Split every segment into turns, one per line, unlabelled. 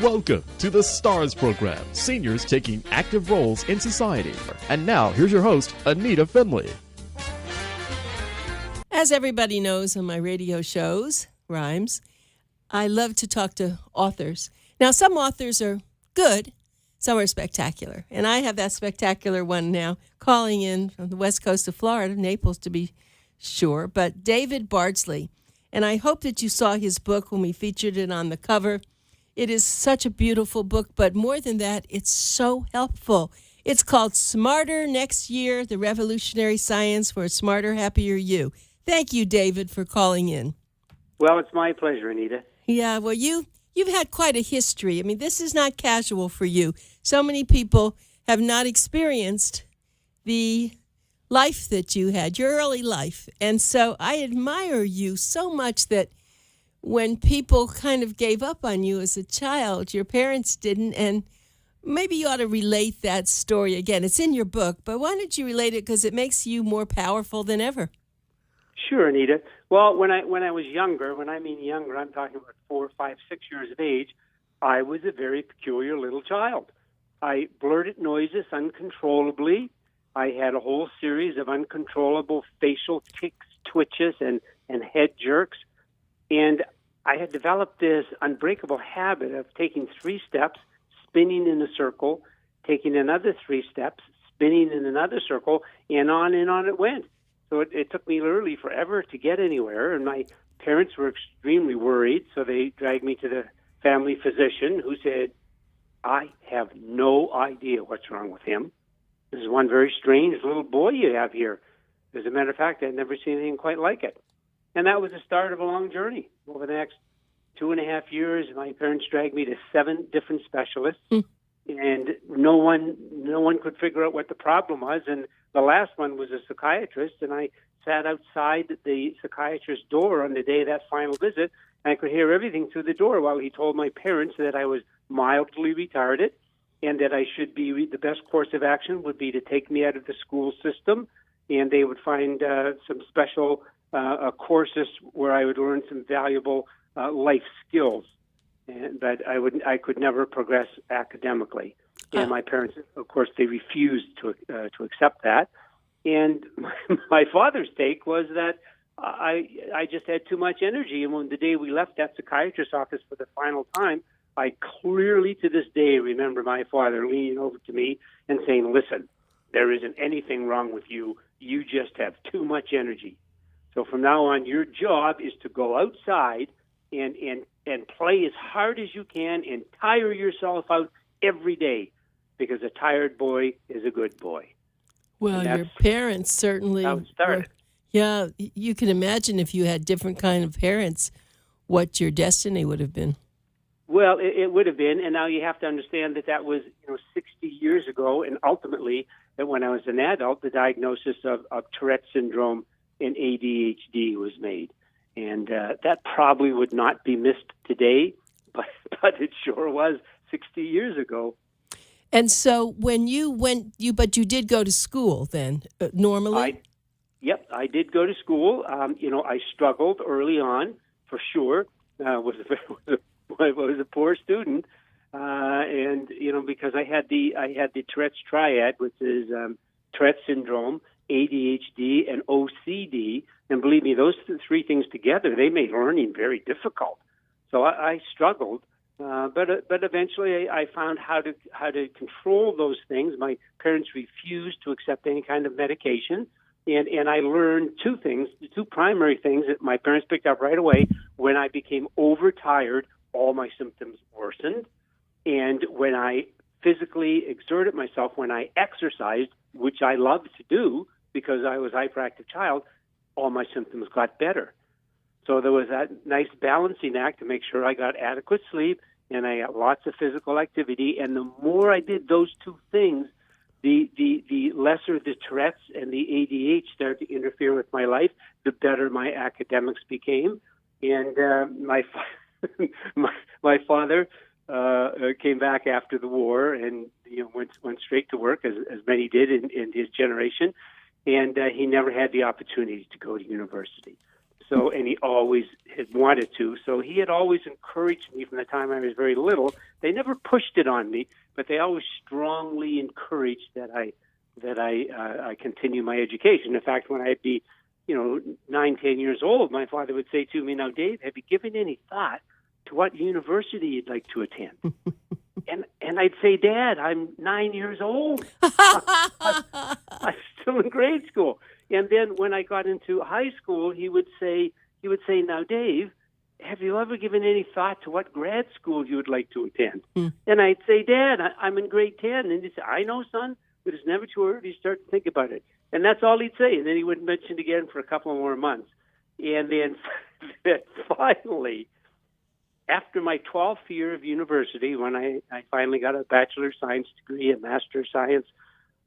Welcome to the STARS program, seniors taking active roles in society. And now, here's your host, ANITA FINLEY.
As everybody knows on my radio shows, Rhymes, I love to talk to authors. Now, some authors are good, some are spectacular. And I have that spectacular one now calling in from the west coast of Florida, Naples to be sure, but David Bardsley. And I hope that you saw his book when we featured it on the cover. It is such a beautiful book, but more than that, it's so helpful. It's called Smarter Next Year, The Revolutionary Science for a Smarter, Happier You. Thank you, David, for calling in.
Well, it's my pleasure, Anita.
Yeah, well, you've had quite a history. I mean, this is not casual for you. So many people have not experienced the life that you had, your early life. And so I admire you so much that when people kind of gave up on you as a child, your parents didn't, and maybe you ought to relate that story again. It's in your book, but why don't you relate it, because it makes you more powerful than ever.
Sure, Anita. Well, when I was younger, when I mean younger, I'm talking about 4, 5, 6 years of age, I was a very peculiar little child. I blurted noises uncontrollably. I had a whole series of uncontrollable facial tics, twitches, and head jerks. And I had developed this unbreakable habit of taking 3 steps, spinning in a circle, taking another 3 steps, spinning in another circle, and on it went. So it took me literally forever to get anywhere, and my parents were extremely worried, so they dragged me to the family physician, who said, "I have no idea what's wrong with him. This is one very strange little boy you have here. As a matter of fact, I'd never seen anything quite like it." And that was the start of a long journey. Over the next 2.5 years, my parents dragged me to 7 different specialists, and no one could figure out what the problem was. And the last one was a psychiatrist, and I sat outside the psychiatrist's door on the day of that final visit, and I could hear everything through the door while he told my parents that I was mildly retarded and that I should be, the best course of action would be to take me out of the school system, and they would find some special courses where I would learn some valuable life skills, but I could never progress academically. And my parents, of course, they refused to accept that. And my father's take was that I just had too much energy. And when the day we left that psychiatrist's office for the final time, I clearly to this day remember my father leaning over to me and saying, "Listen, there isn't anything wrong with you. You just have too much energy. So from now on, your job is to go outside and play as hard as you can and tire yourself out every day, because a tired boy is a good boy."
Well, your parents certainly
how it started.
Yeah, you can imagine if you had different kind of parents, what your destiny would have been.
Well, it would have been, and now you have to understand that was 60 years ago, and ultimately, that when I was an adult, the diagnosis of Tourette syndrome and ADHD was made. And that probably would not be missed today, but it sure was 60 years ago.
And so when you went, but you did go to school then, normally?
I did go to school. I struggled early on, for sure. I was a poor student, and because I had the Tourette's triad, which is Tourette syndrome, ADHD, and OCD. And believe me, those 3 things together, they made learning very difficult. So I struggled, but eventually I found how to control those things. My parents refused to accept any kind of medication, and I learned 2 things, 2 primary things that my parents picked up right away. When I became overtired, all my symptoms worsened, and when I physically exerted myself, when I exercised, which I loved to do because I was a hyperactive child, all my symptoms got better. So there was that nice balancing act to make sure I got adequate sleep and I got lots of physical activity. And the more I did those 2 things, the lesser the Tourette's and the ADHD started to interfere with my life, the better my academics became. And my father came back after the war and went straight to work, as many did in his generation. And he never had the opportunity to go to university. So, and he always had wanted to. So he had always encouraged me from the time I was very little. They never pushed it on me, but they always strongly encouraged that I continue my education. In fact, when I'd be, 9, 10 years old, my father would say to me, "Now, Dave, have you given any thought to what university you'd like to attend?" And I'd say, "Dad, I'm 9 years old. I'm still in grade school." And then when I got into high school, he would say, "Now, Dave, have you ever given any thought to what grad school you would like to attend?" And I'd say, "Dad, I'm in grade 10." And he'd say, "I know, son, but it's never too early to start to think about it." And that's all he'd say. And then he wouldn't mention it again for a couple more months. And then finally, after my 12th year of university, when I finally got a Bachelor of Science degree, a Master of Science,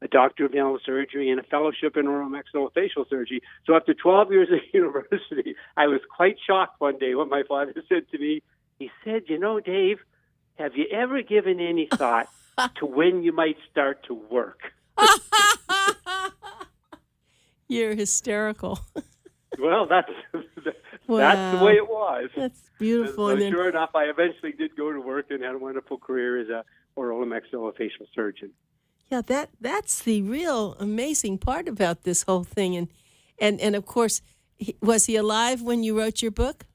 a Doctor of Dental Surgery, and a Fellowship in Oral Maxillofacial Surgery. So after 12 years of university, I was quite shocked one day when my father said to me, he said, "Dave, have you ever given any thought to when you might start to work?"
You're hysterical.
Well, that's the way it was.
That's beautiful.
So sure enough, I eventually did go to work and had a wonderful career as a oral and maxillofacial surgeon.
Yeah, that's the real amazing part about this whole thing. And of course, was he alive when you wrote your book?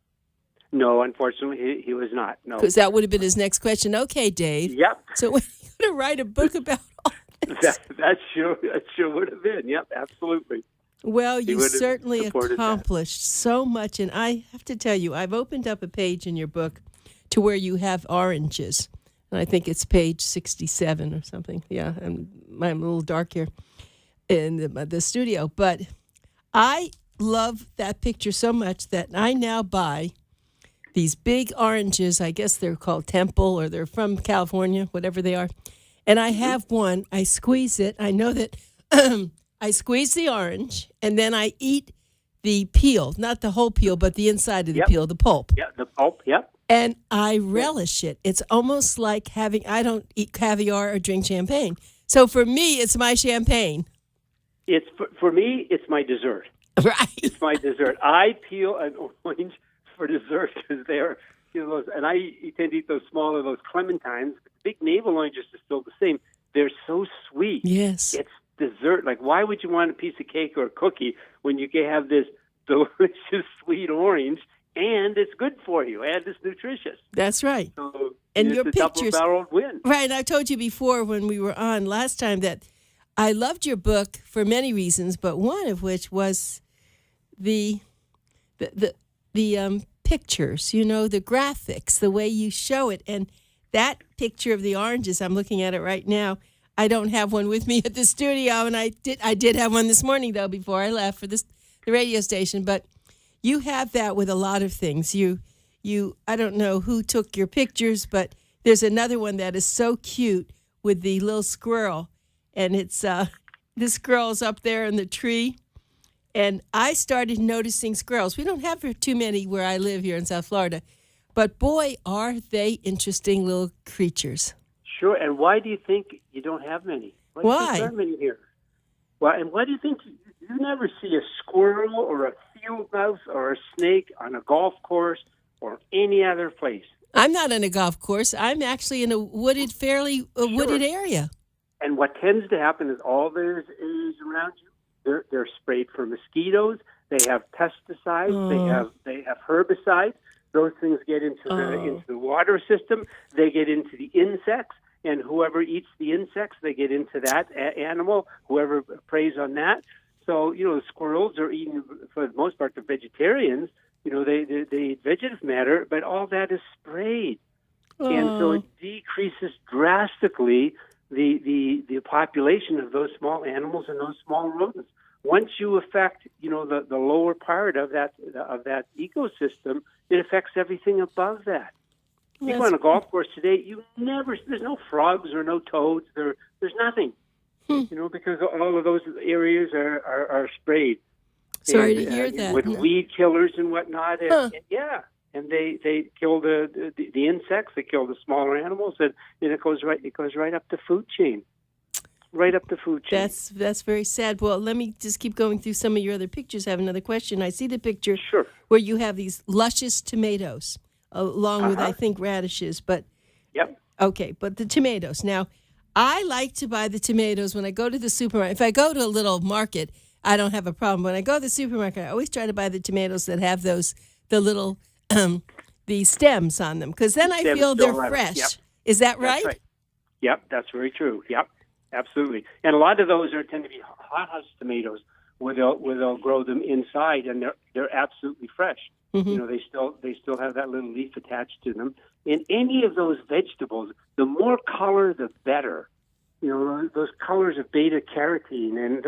No, unfortunately, he was not. No,
because that would have been his next question. Okay, Dave.
Yep.
So when you going to write a book about all this?
that sure would have been. Yep, absolutely.
Well, you certainly accomplished so much, and I have to tell you, I've opened up a page in your book to where you have oranges, and I think it's page 67 or something. Yeah, and I'm a little dark here in the studio, but I love that picture so much that I now buy these big oranges. I guess they're called Temple, or they're from California, whatever they are, and I have one. I squeeze it. I know that I squeeze the orange, and then I eat the peel, not the whole peel, but the inside of the peel, the pulp.
Yeah, the pulp, yep.
And I relish it. It's almost like I don't eat caviar or drink champagne. So for me, it's my champagne.
It's for me, it's my dessert.
Right.
It's my dessert. I peel an orange for dessert because they're, those, and I tend to eat those smaller, those clementines. The big navel oranges are still the same. They're so sweet.
Yes.
It's dessert. Like, why would you want a piece of cake or a cookie when you can have this delicious sweet orange and it's good for you and it's nutritious?
That's right.
So
and
it's
your
a
pictures,
double-barreled win.
Right. I told you before when we were on last time that I loved your book for many reasons, but one of which was the pictures, the graphics, the way you show it. And that picture of the oranges, I'm looking at it right now. I don't have one with me at the studio, and I did have one this morning, though, before I left for the radio station. But you have that with a lot of things. You I don't know who took your pictures, but there's another one that is so cute with the little squirrel, and it's this squirrel's up there in the tree. And I started noticing squirrels. We don't have too many where I live here in South Florida, but boy, are they interesting little creatures.
Sure, and why do you think you don't have many? Why? Do you think there aren't many here? Well, and why do you think you never see a squirrel or a field mouse or a snake on a golf course or any other place?
I'm not on a golf course. I'm actually in a wooded area.
And what tends to happen is all there's is around you. They're sprayed for mosquitoes. They have pesticides. They have herbicides. Those things get into the water system. They get into the insects. And whoever eats the insects, they get into that animal, whoever preys on that. So, the squirrels are eating, for the most part, they're vegetarians. They eat vegetative matter, but all that is sprayed. And so it decreases drastically the population of those small animals and those small rodents. Once you affect, the lower part of that ecosystem, it affects everything above that. You go on a golf course today, there's no frogs or no toads. There's nothing, because all of those areas are sprayed.
Sorry to hear that.
With weed killers and whatnot. And they kill the insects, they kill the smaller animals, and it goes right up the food chain. right up the food chain.
That's very sad. Well, let me just keep going through some of your other pictures. I have another question. I see the picture
Sure.
where you have these luscious tomatoes along with, I think, radishes. But
Yep.
okay, but the tomatoes. Now, I like to buy the tomatoes when I go to the supermarket. If I go to a little market, I don't have a problem. When I go to the supermarket, I always try to buy the tomatoes that have the little, the stems on them, because then I feel they're fresh.
Yep.
Is that right?
That's right. Yep, that's very true. Yep, absolutely. And a lot of those tend to be hothouse tomatoes, where they'll grow them inside, and they're absolutely fresh.
Mm-hmm.
You know, they still have that little leaf attached to them. In any of those vegetables, the more color, the better. You know, those colors of beta carotene, and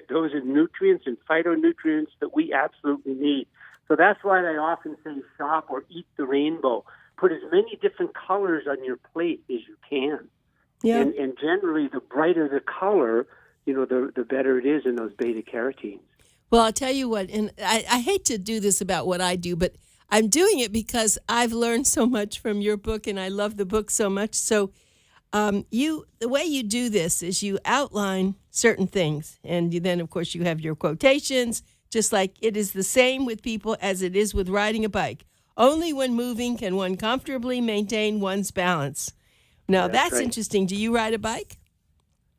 those are nutrients and phytonutrients that we absolutely need. So that's why I often say shop or eat the rainbow. Put as many different colors on your plate as you can.
Yeah.
And generally, the brighter the color, you know, the better it is in those beta carotenes.
Well, I'll tell you what, and I hate to do this about what I do, but I'm doing it because I've learned so much from your book, and I love the book so much. So the way you do this is you outline certain things, and then, of course, you have your quotations, just like it is the same with people as it is with riding a bike. Only when moving can one comfortably maintain one's balance. Now, that's
right.
Interesting. Do you ride a bike?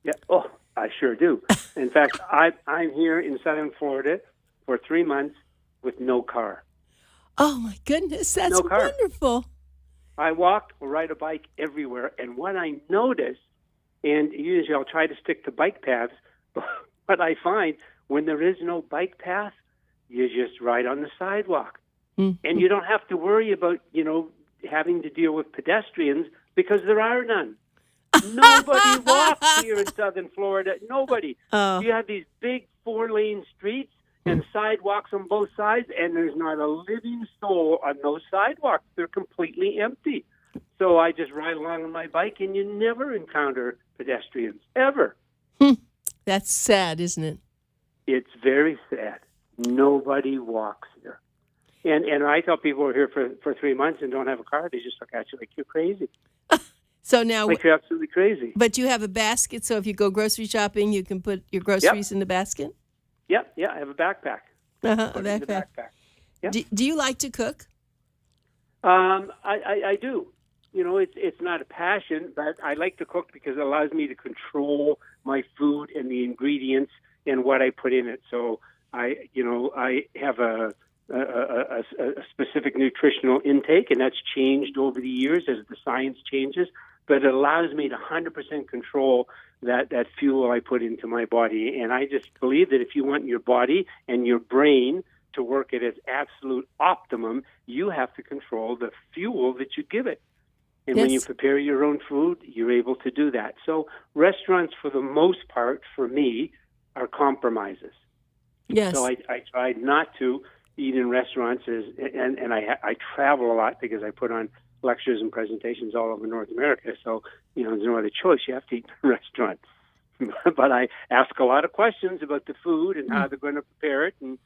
Yeah. Oh, I sure do. In fact, I'm here in southern Florida for 3 months with no car.
Oh, my goodness. That's wonderful.
I walk or ride a bike everywhere. And what I notice, and usually I'll try to stick to bike paths, but I find when there is no bike path, you just ride on the sidewalk. Mm-hmm. And you don't have to worry about, you know, having to deal with pedestrians because there are none. Nobody walks here in southern Florida. Nobody.
Oh.
You have these big 4-lane streets and sidewalks on both sides, and there's not a living soul on those sidewalks. They're completely empty. So I just ride along on my bike, and you never encounter pedestrians, ever.
That's sad, isn't it?
It's very sad. Nobody walks here. And I tell people who are here for 3 months and don't have a car, they just look at you like you're crazy.
So now,
like you're absolutely crazy.
But you have a basket, so if you go grocery shopping, you can put your groceries in the basket?
Yep, yeah, I have a backpack.
A backpack.
Yep.
Do you like to cook?
I do. You know, it's not a passion, but I like to cook because it allows me to control my food and the ingredients and what I put in it. So I have a specific nutritional intake, and that's changed over the years as the science changes. But it allows me to 100% control that fuel I put into my body. And I just believe that if you want your body and your brain to work at its absolute optimum, you have to control the fuel that you give it. And when you prepare your own food, you're able to do that. So restaurants, for the most part, for me, are compromises.
Yes.
So I tried not to eat in restaurants, and I travel a lot because I put on lectures and presentations all over North America. So, you know, there's no other choice. You have to eat in a restaurant. But I ask a lot of questions about the food and how they're going to prepare it, and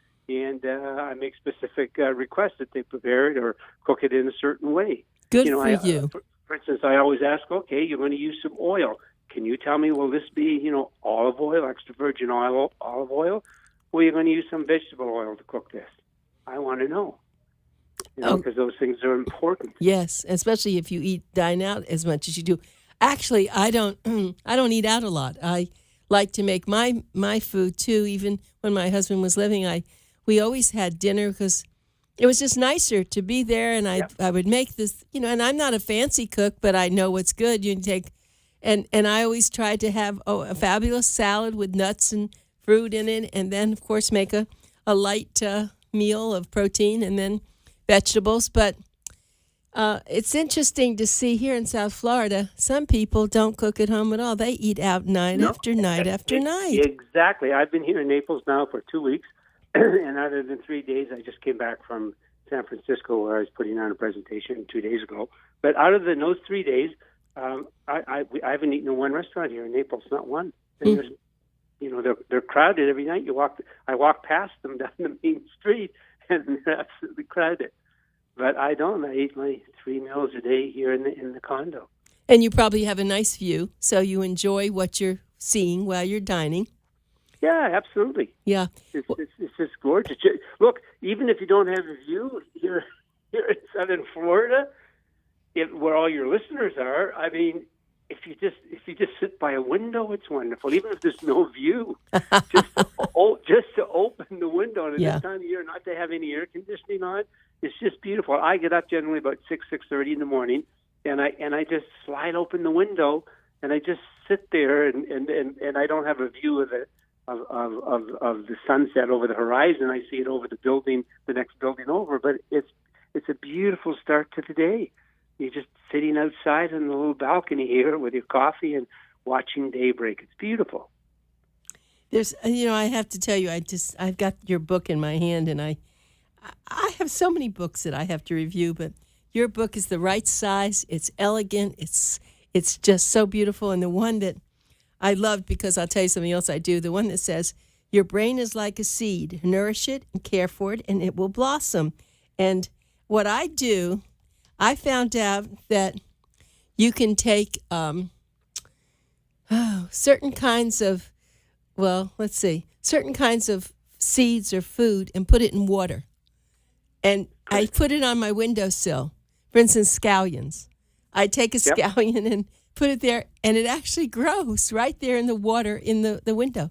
I make specific requests that they prepare it or cook it in a certain way.
Good for you.
For instance, I always ask, okay, you're going to use some oil. Can you tell me, will this be, you know, olive oil, extra virgin olive oil, or are you going to use some vegetable oil to cook this? I want to know, you know, because those things are important.
Yes, especially if you dine out as much as you do. Actually, I don't eat out a lot. I like to make my food too. Even when my husband was living, we always had dinner because it was just nicer to be there. And I would make this, you know. And I'm not a fancy cook, but I know what's good. You can take, and I always tried to have a fabulous salad with nuts and fruit in it, and then of course make a light meal of protein and then vegetables. But it's interesting to see here in South Florida, some people don't cook at home at all. They eat out night after night after night.
Exactly. I've been here in Naples now for 2 weeks, and other than 3 days, I just came back from San Francisco where I was putting on a presentation 2 days ago. But out of those 3 days, I haven't eaten in one restaurant here in Naples, not one. And there's, you know, they're crowded every night. I walk past them down the main street, and they're absolutely crowded. But I don't. I eat my 3 meals a day here in the condo.
And you probably have a nice view, so you enjoy what you're seeing while you're dining.
Yeah, absolutely.
Yeah.
It's just gorgeous. Look, even if you don't have a view here in southern Florida, where all your listeners are, I mean, if you just sit by a window, it's wonderful. Even if there's no view, just to open the window, and at this time of year, not to have any air conditioning on, it's just beautiful. I get up generally about 6:30 in the morning, and I just slide open the window, and I just sit there, and I don't have a view of the sunset over the horizon. I see it over the next building over, but it's a beautiful start to the day. You're just sitting outside on the little balcony here with your coffee and watching daybreak. It's beautiful.
There's, I have to tell you, I've got your book in my hand, and I have so many books that I have to review, but your book is the right size. It's elegant. It's just so beautiful. And the one that I loved, because I'll tell you something else I do, the one that says, your brain is like a seed. Nourish it and care for it, and it will blossom. And what I do, I found out that you can take certain kinds of seeds or food and put it in water. And I put it on my windowsill. For instance, scallions. I take a scallion and put it there, and it actually grows right there in the water in the window.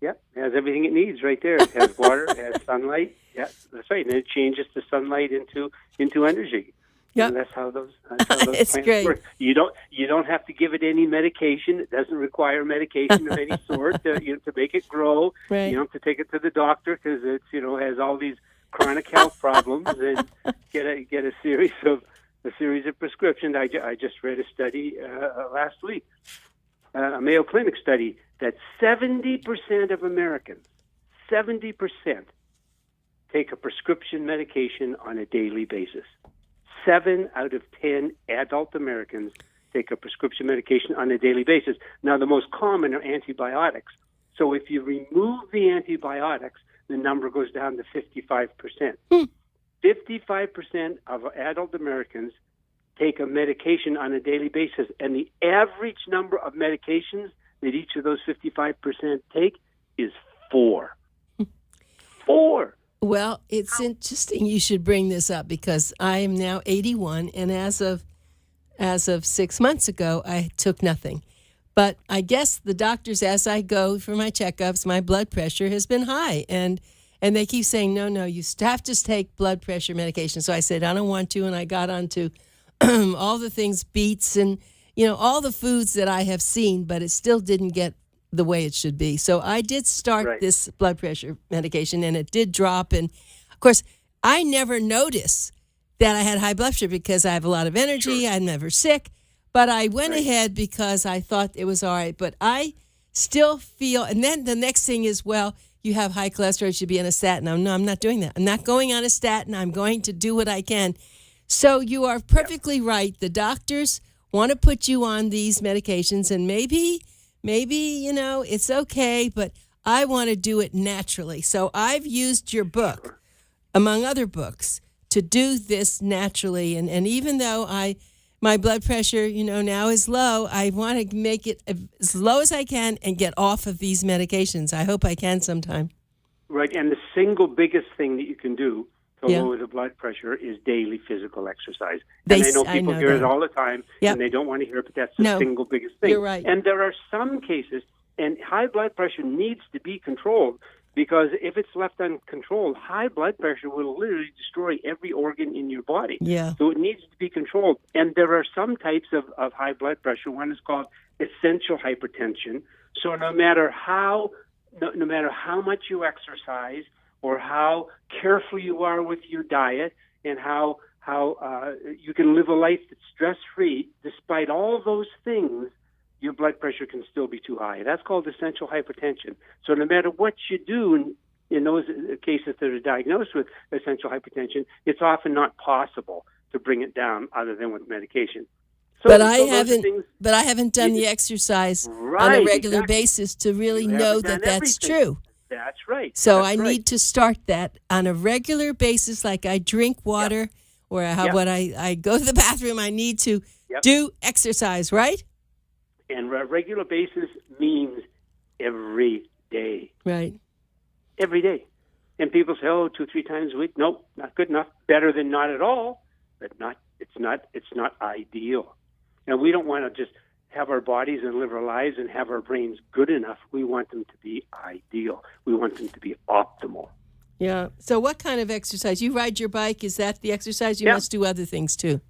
Yep, it has everything it needs right there. It has water, it has sunlight. Yeah, that's right. And it changes the sunlight into energy.
Yep.
And that's how those
it's
plants
great.
work. You don't have to give it any medication. It doesn't require medication of any sort to make it grow.
Right.
You don't have to take it to the doctor because it's has all these chronic health problems and get a series of prescriptions. I just read a study last week, a Mayo Clinic study, that 70% of Americans, 70% take a prescription medication on a daily basis. 7 out of 10 adult Americans take a prescription medication on a daily basis. Now, the most common are antibiotics. So if you remove the antibiotics, the number goes down to 55%. 55% of adult Americans take a medication on a daily basis, and the average number of medications that each of those 55% take is 4. 4.
Well, it's interesting you should bring this up, because I am now 81, and as of 6 months ago, I took nothing. But I guess the doctors, as I go for my checkups, my blood pressure has been high, and they keep saying, no, you have to take blood pressure medication. So I said, I don't want to, and I got onto all the things, beets, and all the foods that I have seen, but it still didn't get the way it should be. So I did start this blood pressure medication, and it did drop. And of course, I never noticed that I had high blood pressure because I have a lot of energy. Sure. I'm never sick, but I went ahead because I thought it was all right. But I still feel, and then the next thing is, well, you have high cholesterol, you should be on a statin. No, I'm not doing that. I'm not going on a statin. I'm going to do what I can. So you are perfectly right. The doctors want to put you on these medications, and maybe, it's okay, but I want to do it naturally. So I've used your book, among other books, to do this naturally. And even though my blood pressure, now is low, I want to make it as low as I can and get off of these medications. I hope I can sometime. Right,
and the single biggest thing that you can do to lower the blood pressure is daily physical exercise. And I know people hear it all the time, and they don't want to hear it, but that's the single biggest thing.
You're right.
And there are some cases, and high blood pressure needs to be controlled, because if it's left uncontrolled, high blood pressure will literally destroy every organ in your body.
Yeah.
So it needs to be controlled. And there are some types of high blood pressure. One is called essential hypertension. So no matter how much you exercise, or how careful you are with your diet, and how you can live a life that's stress-free, despite all those things, your blood pressure can still be too high. That's called essential hypertension. So no matter what you do in those cases that are diagnosed with essential hypertension, it's often not possible to bring it down other than with medication.
But I haven't done the exercise on a regular basis to really know that that's true.
That's right.
So I need to start that on a regular basis, like I drink water, or when I go to the bathroom, I need to do exercise, right?
And on a regular basis means every day.
Right.
Every day. And people say, 2-3 times a week. Nope, not good enough. Better than not at all, but it's not ideal. And we don't want to just have our bodies and live our lives and have our brains good enough. We want them to be ideal. We want them to be optimal.
Yeah. So what kind of exercise? You ride your bike? Is that the exercise? You must do other things too.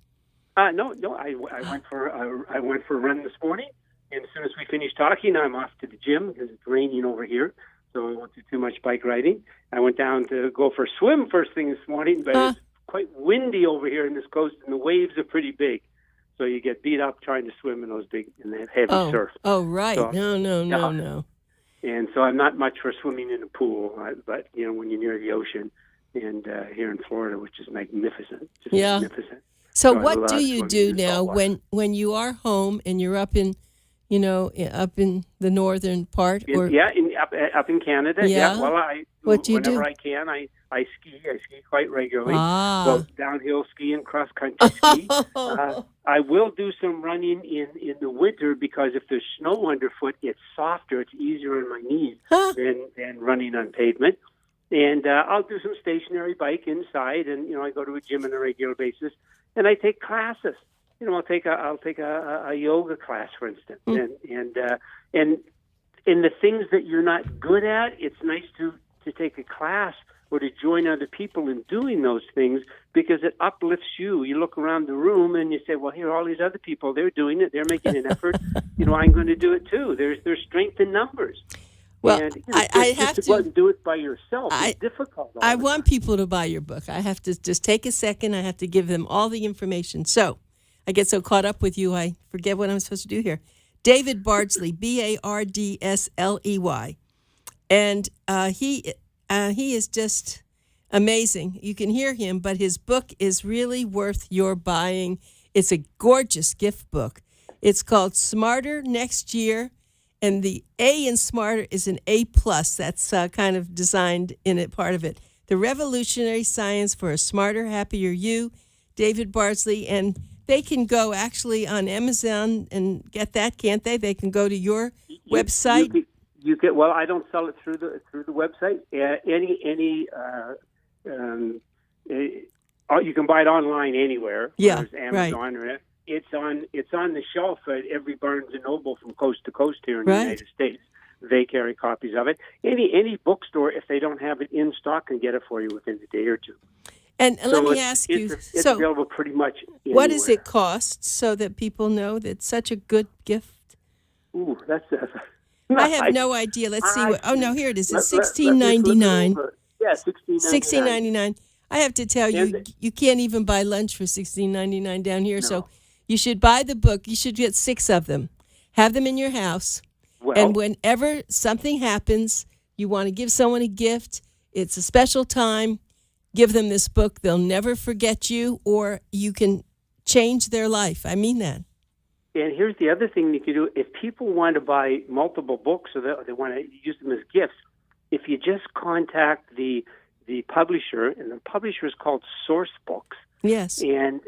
No. I went for a run this morning, and as soon as we finished talking, I'm off to the gym because it's raining over here, so I won't do too much bike riding. I went down to go for a swim first thing this morning, but it's quite windy over here in this coast, and the waves are pretty big. So you get beat up trying to swim in that heavy surf.
Oh, right. So, no.
And so I'm not much for swimming in a pool, but when you're near the ocean, and here in Florida, which is magnificent, magnificent.
So what do you do now when you are home and you're up in, up in the northern part?
Up in Canada.
Yeah.
Well,
what do you do?
Whenever I can, I ski. I ski quite regularly. Both downhill ski and cross country ski. I will do some running in the winter because if there's snow underfoot, it's softer. It's easier on my knees than running on pavement. And I'll do some stationary bike inside, and I go to a gym on a regular basis, and I take classes. I'll take a yoga class, for instance, and in the things that you're not good at, it's nice to take a class or to join other people in doing those things because it uplifts you. You look around the room and you say, well, here are all these other people. They're doing it. They're making an effort. I'm going to do it too. There's strength in numbers.
Well,
and,
I have to
go out and do it by yourself. It's difficult.
I want people to buy your book. I have to just take a second. I have to give them all the information. So I get so caught up with you, I forget what I'm supposed to do here. David Bardsley, Bardsley. And he is just amazing. You can hear him, but his book is really worth your buying. It's a gorgeous gift book. It's called Smarter Next Year, and the A in Smarter is an A+. That's kind of designed in it, part of it. The Revolutionary Science for a Smarter, Happier You, David Bardsley. And they can go actually on Amazon and get that, can't they? They can go to your website.
You get well. I don't sell it through the website. You can buy it online anywhere.
Yeah,
there's Amazon or it's on the shelf at every Barnes and Noble from coast to coast here in the United States. They carry copies of it. Any bookstore, if they don't have it in stock, can get it for you within a day or two.
And let me ask you,
it's available pretty much anywhere.
What does it cost so that people know that it's such a good gift?
Ooh, that's.
I have no idea. Let's see. Here it is. It's $16.99.
Yeah, $16.99.
I have to tell you, you can't even buy lunch for $16.99 down here. No. So you should buy the book. You should get 6 of them. Have them in your house. And whenever something happens, you want to give someone a gift, it's a special time, give them this book. They'll never forget you, or you can change their life. I mean that.
And here's the other thing you can do. If people want to buy multiple books or they want to use them as gifts, if you just contact the publisher, and the publisher is called Source Books.
Yes.
And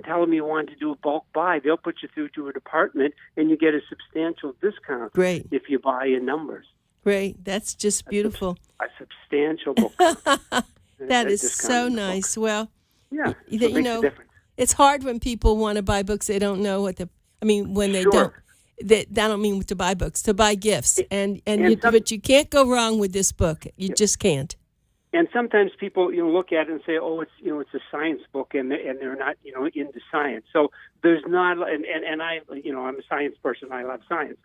tell them you want to do a bulk buy. They'll put you through to a department, and you get a substantial discount.
Great.
If you buy in numbers.
Great. That's just beautiful.
A substantial book.
That is so nice. Well,
yeah, it makes a difference.
It's hard when people want to buy books. They don't know when they don't. I don't mean to buy books, to buy gifts. But you can't go wrong with this book. You just can't.
And sometimes people, look at it and say, "Oh, it's a science book," and they're not, into science. So there's not, and I, I'm a science person. I love science,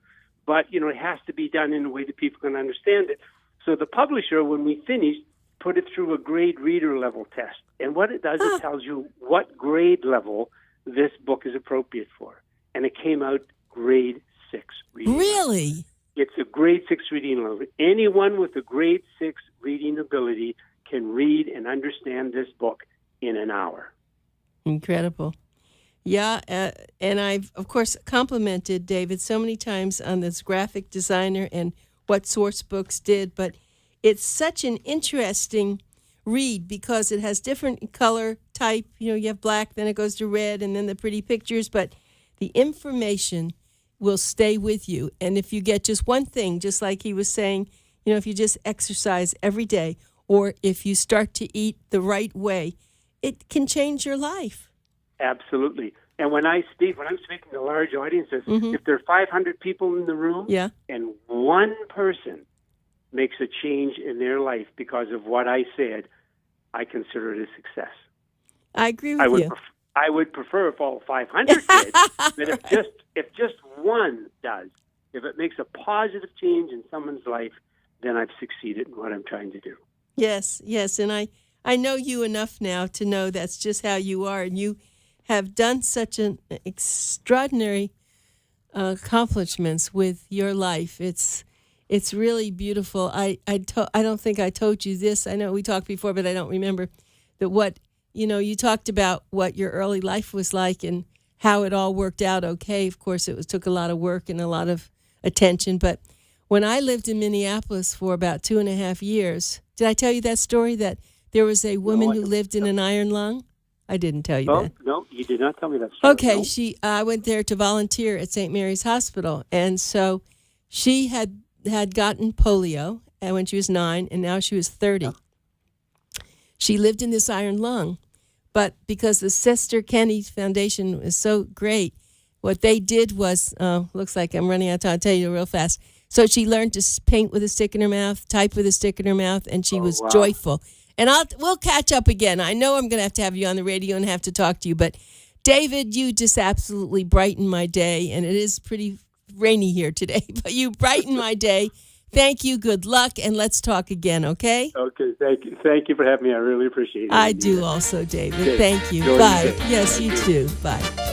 but it has to be done in a way that people can understand it. So the publisher, when we finish, put it through a grade reader level test. And what it does, it tells you what grade level this book is appropriate for. And it came out grade 6 reading.
Really?
Level. It's a grade 6 reading level. Anyone with a grade 6 reading ability can read and understand this book in an hour.
Incredible. Yeah, and I've, of course, complimented David so many times on this graphic designer and what Source Books did, but it's such an interesting read because it has different color type. You have black, then it goes to red, and then the pretty pictures. But the information will stay with you. And if you get just one thing, just like he was saying, if you just exercise every day, or if you start to eat the right way, it can change your life.
Absolutely. And when I'm speaking to large audiences, if there are 500 people in the room, and one person makes a change in their life because of what I said, I consider it a success.
I agree with you.
I would prefer if all 500 did, but if just one does, if it makes a positive change in someone's life, then I've succeeded in what I'm trying to do.
Yes, and I know you enough now to know that's just how you are, and you have done such an extraordinary accomplishments with your life. It's really beautiful. I don't think I told you this. I know we talked before, but I don't remember that you talked about what your early life was like and how it all worked out okay. Of course, took a lot of work and a lot of attention. But when I lived in Minneapolis for about 2.5 years, did I tell you that story that there was a woman who lived in an iron lung? I didn't tell you that.
No, you did not tell me that story.
Okay,
no.
I went there to volunteer at St. Mary's Hospital, and so she had gotten polio when she was 9, and now she was 30. Oh. She lived in this iron lung, but because the Sister Kenny Foundation is so great, what they did was, looks like I'm running out of time, I'll tell you real fast. So she learned to paint with a stick in her mouth, type with a stick in her mouth, and she was joyful. And we'll catch up again. I know I'm going to have you on the radio and have to talk to you. But, David, you just absolutely brightened my day. And it is pretty rainy here today. But you brightened my day. Thank you. Good luck. And let's talk again, okay?
Okay. Thank you. Thank you for having me. I really appreciate it.
I do also, David.
Okay.
Thank you. Bye. Yes, you too. Bye.